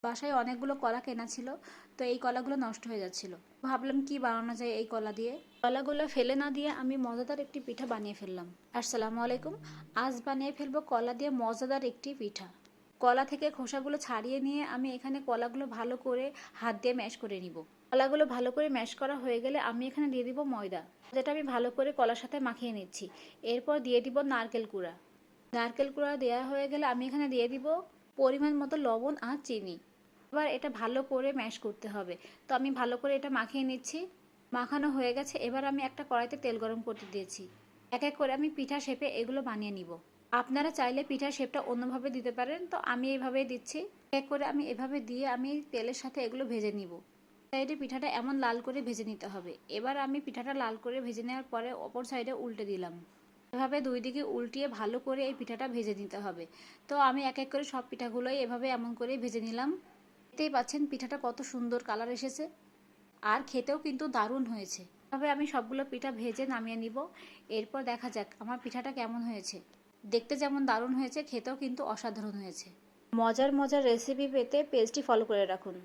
বাসায় অনেকগুলো কলা কেনা ছিল, তো এই কলাগুলো নষ্ট হয়ে যাচ্ছিল। ভাবলাম কি বানানো যায় এই কলা দিয়ে। কলাগুলো ফেলে না দিয়ে আমি মজাদার একটি পিঠা বানিয়ে ফেললাম। আসসালামু আলাইকুম। আজ বানিয়ে ফেলবো কলা দিয়ে মজাদার একটি পিঠা। কলা থেকে খোসাগুলো ছাড়িয়ে নিয়ে আমি এখানে কলাগুলো ভালো করে হাত দিয়ে ম্যাশ করে নিব। কলাগুলো ভালো করে ম্যাশ করা হয়ে গেলে আমি এখানে দিয়ে দিব ময়দা, যেটা আমি ভালো করে কলার সাথে মাখিয়ে নিচ্ছি। এরপর দিয়ে দিব নারকেল কুড়া। নারকেল কুড়া দেওয়া হয়ে গেলে আমি এখানে দিয়ে দিব পরিমাণ মতো লবণ আর চিনি। এবার এটা ভালো করে ম্যাশ করতে হবে। তো আমি ভালো করে এটা মাখিয়ে নিচ্ছি। মাখানো হয়ে গেছে। এবার আমি একটা কড়াইতে তেল গরম করতে দিয়েছি। এক এক করে আমি পিঠা শেপে এগুলো বানিয়ে নিব। আপনারা চাইলে পিঠার শেপটা অন্যভাবে দিতে পারেন, তো আমি এইভাবেই দিচ্ছি। এক করে আমি এভাবে দিয়ে আমি তেলের সাথে এগুলো ভেজে নিব। সাইডে পিঠাটা এমন লাল করে ভেজে নিতে হবে। এবার আমি পিঠাটা লাল করে ভেজে নেওয়ার পরে অপর সাইডে উল্টে দিলাম। এভাবে দুই দিকে উল্টিয়ে ভালো করে এই পিঠাটা ভেজে নিতে হবে। তো আমি এক এক করে সব পিঠাগুলোই এভাবে এমন করে ভেজে নিলাম। দেখতেই পাচ্ছেন পিঠাটা কত সুন্দর কালার এসেছে, আর খেতেও কিন্তু দারুণ হয়েছে। তবে আমি সবগুলো পিঠা ভেজে নামিয়ে নিব। এরপর দেখা যাক আমার পিঠাটা কেমন হয়েছে। দেখতে যেমন দারুণ হয়েছে, খেতেও কিন্তু অসাধারণ হয়েছে। মজার মজার রেসিপি পেতে পেজটি ফলো করে রাখুন।